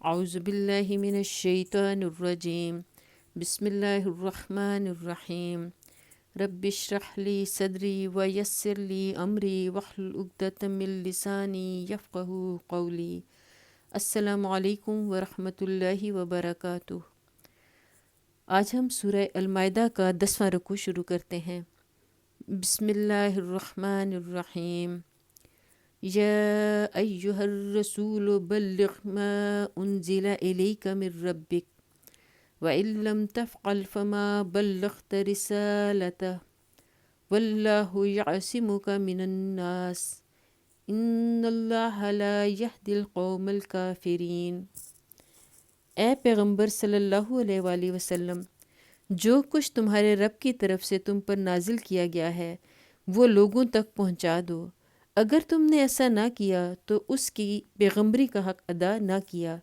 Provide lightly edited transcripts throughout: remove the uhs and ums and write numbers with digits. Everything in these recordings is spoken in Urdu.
اعوذ باللہ من الشیطان الرجیم بسم اللہ الرحمن الرحیم رب اشرح لی صدری ویسر لی امری واحلل عقدۃ من لسانی یفقہوا قولی۔ السلام علیکم ورحمۃ اللہ وبرکاتہ۔ آج ہم سورہ المائدہ کا 10واں رکوع شروع کرتے ہیں۔ بسم اللہ الرحمن الرحیم۔ یا ایہا الرسول بلغ ما انزل الیک من ربک وَإِن لَّمْ تَفْعَلْ فَمَا بَلَّغْتَ رِسَالَتَهُ وَاللَّهُ يَعْصِمُكَ مِنَ النَّاسِ إِنَّ اللَّهَ لَا يَهْدِي الْقَوْمَ الْكَافِرِينَ۔ اے پیغمبر صلی اللہ علیہ وآلہ وسلم، جو کچھ تمہارے رب کی طرف سے تم پر نازل کیا گیا ہے وہ لوگوں تک پہنچا دو۔ اگر تم نے ایسا نہ کیا تو اس کی پیغمبری کا حق ادا نہ کیا۔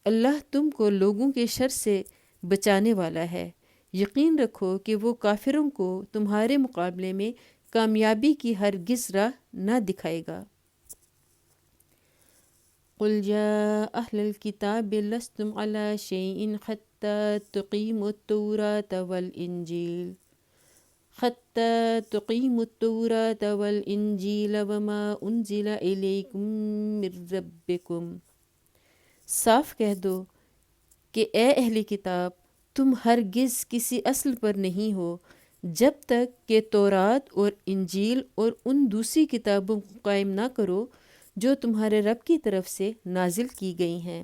اللہ تم کو لوگوں کے شر سے بچانے والا ہے۔ یقین رکھو کہ وہ کافروں کو تمہارے مقابلے میں کامیابی کی ہرگز راہ نہ دکھائے گا۔ قل یا اہل الکتاب لستم علی شیء حتی تقیموا التوراۃ والانجیل وما انزل الیکم من ربکم۔ صاف کہہ دو کہ اے اہل کتاب، تم ہرگز کسی اصل پر نہیں ہو جب تک کہ تورات اور انجیل اور ان دوسری کتابوں کو قائم نہ کرو جو تمہارے رب کی طرف سے نازل کی گئی ہیں۔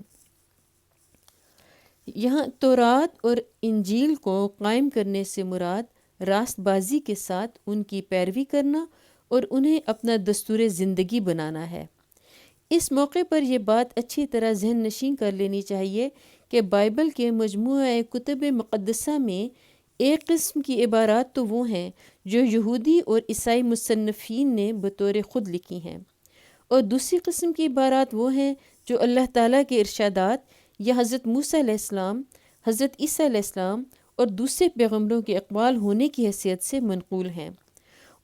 یہاں تورات اور انجیل کو قائم کرنے سے مراد راست بازی کے ساتھ ان کی پیروی کرنا اور انہیں اپنا دستور زندگی بنانا ہے۔ اس موقع پر یہ بات اچھی طرح ذہن نشین کر لینی چاہیے کہ بائبل کے مجموعہ کتب مقدسہ میں ایک قسم کی عبارات تو وہ ہیں جو یہودی اور عیسائی مصنفین نے بطور خود لکھی ہیں، اور دوسری قسم کی عبارات وہ ہیں جو اللہ تعالیٰ کے ارشادات یا حضرت موسیٰ علیہ السلام، حضرت عیسیٰ علیہ السلام اور دوسرے پیغمبروں کے اقوال ہونے کی حیثیت سے منقول ہیں،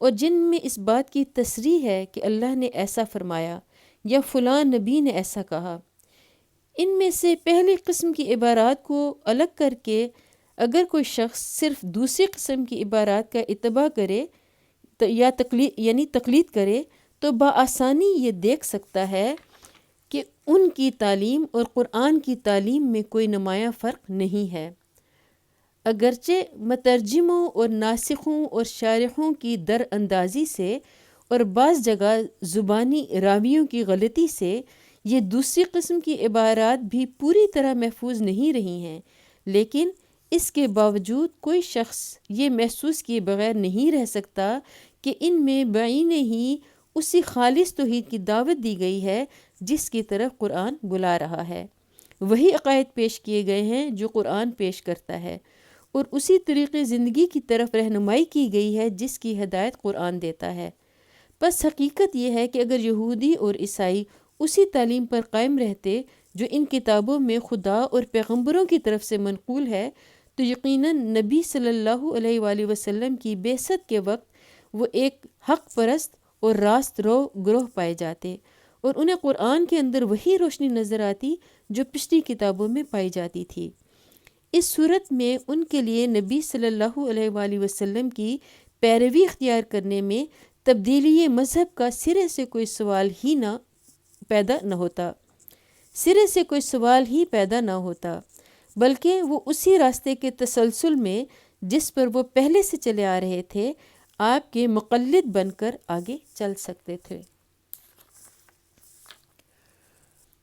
اور جن میں اس بات کی تصریح ہے کہ اللہ نے ایسا فرمایا یا فلاں نبی نے ایسا کہا۔ ان میں سے پہلی قسم کی عبارات کو الگ کر کے اگر کوئی شخص صرف دوسری قسم کی عبارات کا اتباع کرے یا تقلید کرے تو بآسانی یہ دیکھ سکتا ہے کہ ان کی تعلیم اور قرآن کی تعلیم میں کوئی نمایاں فرق نہیں ہے۔ اگرچہ مترجموں اور ناسخوں اور شارحوں کی در اندازی سے اور بعض جگہ زبانی راویوں کی غلطی سے یہ دوسری قسم کی عبارات بھی پوری طرح محفوظ نہیں رہی ہیں، لیکن اس کے باوجود کوئی شخص یہ محسوس کیے بغیر نہیں رہ سکتا کہ ان میں بعینہ ہی اسی خالص توحید کی دعوت دی گئی ہے جس کی طرف قرآن بلا رہا ہے۔ وہی عقائد پیش کیے گئے ہیں جو قرآن پیش کرتا ہے، اور اسی طریقے زندگی کی طرف رہنمائی کی گئی ہے جس کی ہدایت قرآن دیتا ہے۔ بس حقیقت یہ ہے کہ اگر یہودی اور عیسائی اسی تعلیم پر قائم رہتے جو ان کتابوں میں خدا اور پیغمبروں کی طرف سے منقول ہے تو یقیناً نبی صلی اللہ علیہ وآلہ وسلم کی بعثت کے وقت وہ ایک حق پرست اور راست رو گروہ پائے جاتے، اور انہیں قرآن کے اندر وہی روشنی نظر آتی جو پچھلی کتابوں میں پائی جاتی تھی۔ اس صورت میں ان کے لیے نبی صلی اللہ علیہ وآلہ وسلم کی پیروی اختیار کرنے میں تبدیلی مذہب کا سرے سے کوئی سوال ہی پیدا نہ ہوتا، بلکہ وہ اسی راستے کے تسلسل میں جس پر وہ پہلے سے چلے آ رہے تھے آپ کے مقلد بن کر آگے چل سکتے تھے۔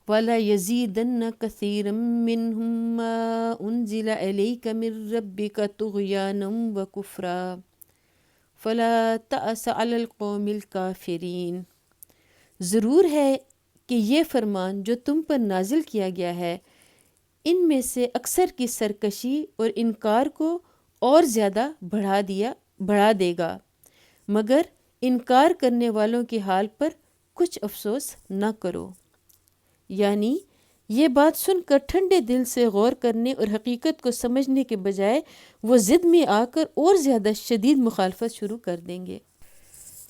وَلَيَزِيدَنَّ كَثِيرًا مِّنْهُم مَّا أُنزِلَ إِلَيْكَ مِن رَّبِّكَ طُغْيَانًا وَكُفْرًا فَلَا تَأْسَ عَلَى الْقَوْمِ الْكَافِرِينَ۔ ضرور ہے کہ یہ فرمان جو تم پر نازل کیا گیا ہے ان میں سے اکثر کی سرکشی اور انکار کو اور زیادہ بڑھا دے گا، مگر انکار کرنے والوں کے حال پر کچھ افسوس نہ کرو۔ یعنی یہ بات سن کر ٹھنڈے دل سے غور کرنے اور حقیقت کو سمجھنے کے بجائے وہ ضد میں آ کر اور زیادہ شدید مخالفت شروع کر دیں گے۔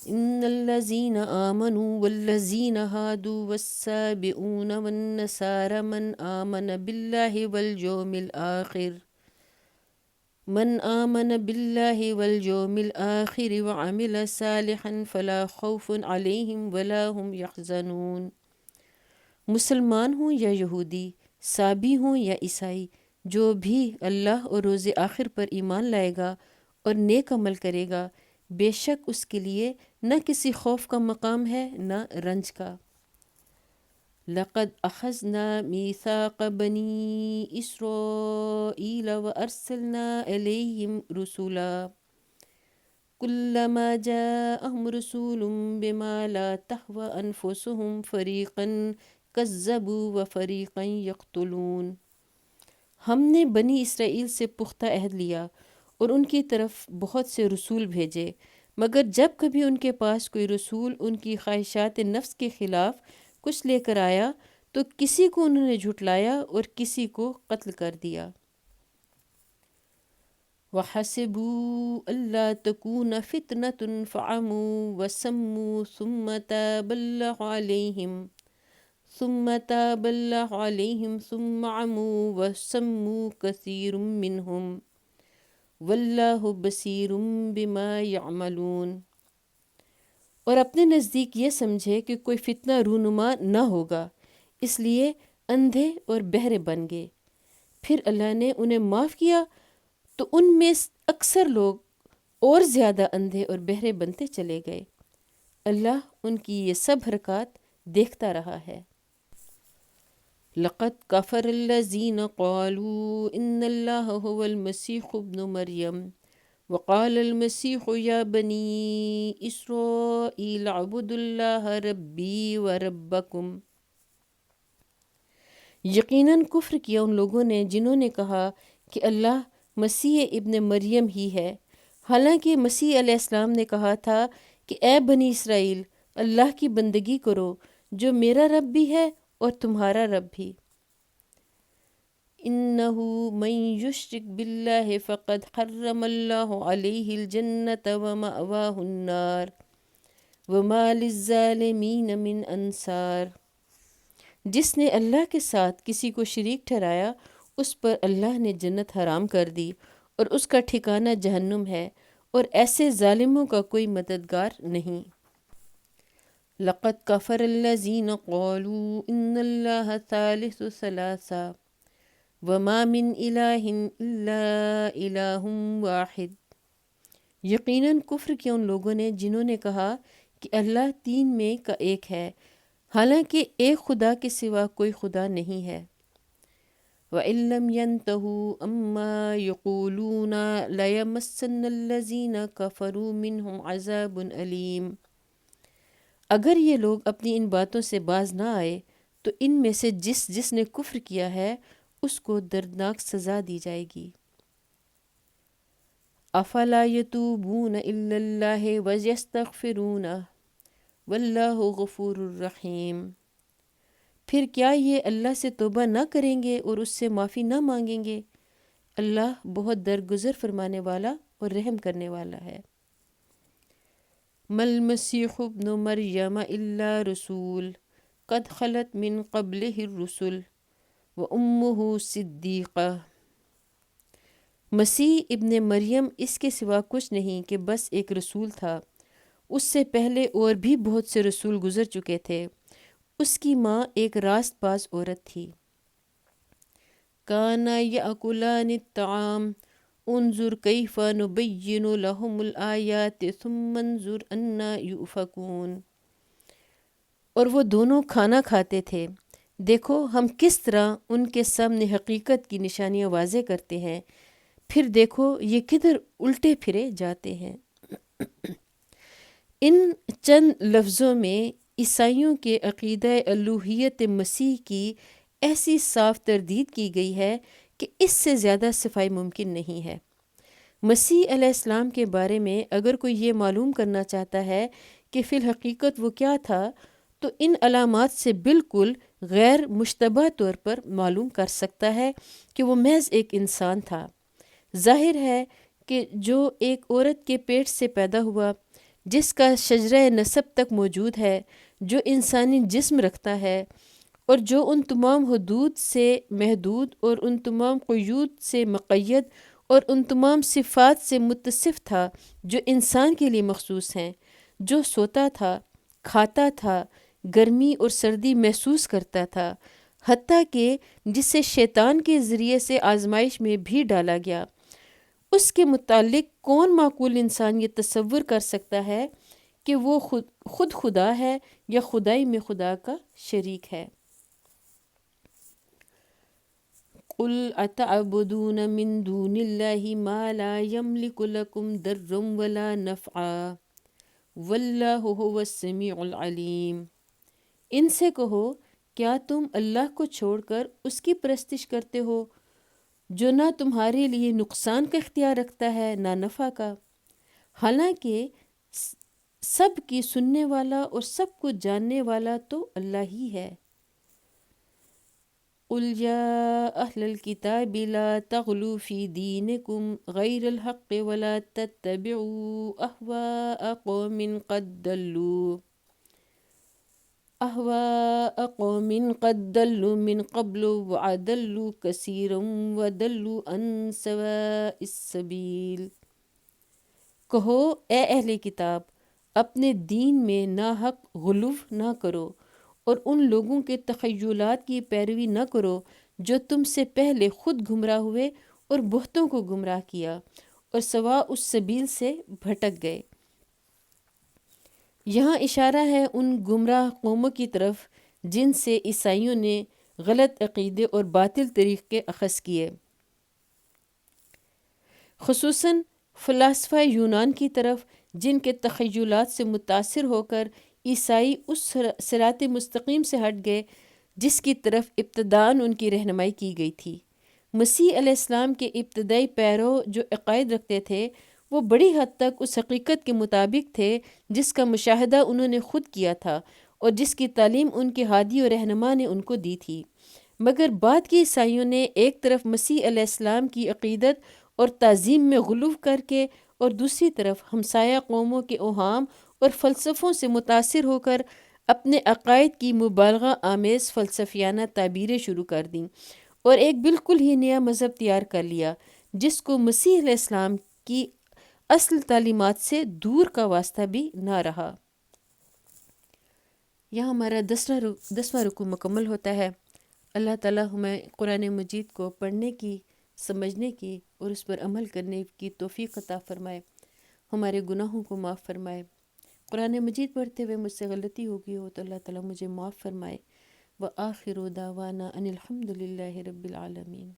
ان الذین آمنوا والذین ہادوا والسابئون والنصارى من آمن باللہ واليوم الآخر وعمل صالحا فلا خوف علیہم ولا هم يحزنون۔ مسلمان ہوں یا یہودی، سابی ہوں یا عیسائی، جو بھی اللہ اور روز آخر پر ایمان لائے گا اور نیک عمل کرے گا، بے شک اس کے لیے نہ کسی خوف کا مقام ہے نہ رنج کا۔ لقد اخذنا میثاق بنی اسرائیل وارسلنا الیہم رسولا كلما جاءهم رسول بما لا تهوى انفسهم فریقا كذبوا وفریقا یقتلون۔ ہم نے بنی اسرائیل سے پختہ عہد لیا اور ان کی طرف بہت سے رسول بھیجے، مگر جب کبھی ان کے پاس کوئی رسول ان کی خواہشات نفس کے خلاف کچھ لے کر آیا تو کسی کو انہوں نے جھٹلایا اور کسی کو قتل کر دیا۔ وَحَسِبُوا أَلَّا تَكُونَ فِتْنَةٌ فَعَمُوا وَصَمُّوا ثُمَّ تَابَ اللَّهُ عَلَيْهِمْ ثُمَّ عَمُوا وَصَمُّوا كَثِيرٌ مِّنْهُمْ وَاللَّهُ بَصِيرٌ بِمَا يَعْمَلُونَ۔ اور اپنے نزدیک یہ سمجھے کہ کوئی فتنہ رونما نہ ہوگا، اس لیے اندھے اور بہرے بن گئے، پھر اللہ نے انہیں معاف کیا تو ان میں اکثر لوگ اور زیادہ اندھے اور بہرے بنتے چلے گئے۔ اللہ ان کی یہ سب حرکات دیکھتا رہا ہے۔ لقد كفر الذين قالوا ان الله هو المسيح ابن مريم وقال المسيح يا بني اسرائيل اعبدوا الله ربي وربكم۔ یقیناً کفر کیا ان لوگوں نے جنہوں نے کہا کہ اللہ مسیح ابن مریم ہی ہے، حالانکہ مسیح علیہ السلام نے کہا تھا کہ اے بنی اسرائیل، اللہ کی بندگی کرو جو میرا رب بھی ہے اور تمہارا رب بھی۔ انہ من یشرک باللہ فقد حرم اللہ علیہ الجنۃ ومأواہ النار وما للظالمین من انصار۔ جس نے اللہ کے ساتھ کسی کو شریک ٹھہرایا اس پر اللہ نے جنت حرام کر دی اور اس کا ٹھکانہ جہنم ہے، اور ایسے ظالموں کا کوئی مددگار نہیں۔ لقد كفر الذين قالوا ان اللہ ثالث ثلاثہ وما من الہ الا الہ واحد۔ یقیناً کفر کیا ان لوگوں نے جنہوں نے کہا کہ اللہ تین میں کا ایک ہے، حالانکہ ایک خدا کے سوا کوئی خدا نہیں ہے۔ وَإِن لَّمْ يَنْتَهُوا عَمَّا يَقُولُونَ لَيَمَسَّنَّ الَّذِينَ كَفَرُوا مِنْهُمْ عَذَابٌ أَلِيمٌ۔ اگر یہ لوگ اپنی ان باتوں سے باز نہ آئے تو ان میں سے جس نے کفر کیا ہے اس کو دردناک سزا دی جائے گی۔ افلا یتوبون الی اللہ ویستغفرونہ واللہ غفور الرحیم۔ پھر کیا یہ اللہ سے توبہ نہ کریں گے اور اس سے معافی نہ مانگیں گے؟ اللہ بہت درگزر فرمانے والا اور رحم کرنے والا ہے۔ مل مسیح ابن مریم الا رسول قد خلت من قبلہ الرسل وامہ صدیقہ۔ مسیح ابن مریم اس کے سوا کچھ نہیں کہ بس ایک رسول تھا، اس سے پہلے اور بھی بہت سے رسول گزر چکے تھے، اس کی ماں ایک راست باز عورت تھی۔ کانا یاکلان الطعام انظر کیف نبین لہم الآیات ثم انظر انا یؤفکون۔ اور وہ دونوں کھانا کھاتے تھے، دیکھو ہم کس طرح ان کے سامنے حقیقت کی نشانیاں واضح کرتے ہیں، پھر دیکھو یہ کدھر الٹے پھرے جاتے ہیں۔ ان چند لفظوں میں عیسائیوں کے عقیدہ الوہیت مسیح کی ایسی صاف تردید کی گئی ہے کہ اس سے زیادہ صفائی ممکن نہیں ہے۔ مسیح علیہ السلام کے بارے میں اگر کوئی یہ معلوم کرنا چاہتا ہے کہ فی الحقیقت وہ کیا تھا تو ان علامات سے بالکل غیر مشتبہ طور پر معلوم کر سکتا ہے کہ وہ محض ایک انسان تھا۔ ظاہر ہے کہ جو ایک عورت کے پیٹ سے پیدا ہوا، جس کا شجرہ نسب تک موجود ہے، جو انسانی جسم رکھتا ہے اور جو ان تمام حدود سے محدود اور ان تمام قیود سے مقید اور ان تمام صفات سے متصف تھا جو انسان کے لیے مخصوص ہیں، جو سوتا تھا، کھاتا تھا، گرمی اور سردی محسوس کرتا تھا، حتیٰ کہ جسے شیطان کے ذریعے سے آزمائش میں بھی ڈالا گیا، اس کے متعلق کون معقول انسان یہ تصور کر سکتا ہے کہ وہ خود خدا ہے یا خدائی میں خدا کا شریک ہے؟ قل اتعبدون من دون اللہ ما لا یملک لکم ضرا ولا نفعا واللہ هو السمیع العلیم۔ ان سے کہو، کیا تم اللہ کو چھوڑ کر اس کی پرستش کرتے ہو جو نہ تمہارے لیے نقصان کا اختیار رکھتا ہے نہ نفع کا، حالانکہ سب کی سننے والا اور سب کو جاننے والا تو اللہ ہی ہے۔ قل یا اہل الکتاب لا تغلوا فی دینکم غیر الحق ولا تتبعوا اهواء قوم قد ضلوا من قبل وأضلوا كثيرا وضلوا عن سواء السبيل۔ کہو، اے اہل کتاب، اپنے دین میں ناحق غلو نہ کرو اور ان لوگوں کے تخیلات کی پیروی نہ کرو جو تم سے پہلے خود گمراہ ہوئے اور بہتوں کو گمراہ کیا اور سواء السبیل سے بھٹک گئے۔ یہاں اشارہ ہے ان گمراہ قوموں کی طرف جن سے عیسائیوں نے غلط عقیدے اور باطل طریقے اخذ کیے، خصوصاً فلاسفہ یونان کی طرف، جن کے تخیلات سے متاثر ہو کر عیسائی اس صراط مستقیم سے ہٹ گئے جس کی طرف ابتداً ان کی رہنمائی کی گئی تھی۔ مسیح علیہ السلام کے ابتدائی پیرو جو عقائد رکھتے تھے وہ بڑی حد تک اس حقیقت کے مطابق تھے جس کا مشاہدہ انہوں نے خود کیا تھا اور جس کی تعلیم ان کے ہادی و رہنما نے ان کو دی تھی، مگر بعد کے عیسائیوں نے ایک طرف مسیح علیہ السلام کی عقیدت اور تعظیم میں غلو کر کے اور دوسری طرف ہمسایہ قوموں کے اوہام اور فلسفوں سے متاثر ہو کر اپنے عقائد کی مبالغہ آمیز فلسفیانہ تعبیریں شروع کر دیں اور ایک بالکل ہی نیا مذہب تیار کر لیا جس کو مسیح علیہ السلام کی اصل تعلیمات سے دور کا واسطہ بھی نہ رہا۔ یہاں ہمارا 10واں رکوع مکمل ہوتا ہے۔ اللہ تعالیٰ ہمیں قرآن مجید کو پڑھنے کی، سمجھنے کی اور اس پر عمل کرنے کی توفیق عطا فرمائے، ہمارے گناہوں کو معاف فرمائے۔ قرآن مجید پڑھتے ہوئے مجھ سے غلطی ہوگی ہو تو اللہ تعالیٰ مجھے معاف فرمائے۔ وآخر دعوانا ان الحمد للہ رب العالمین۔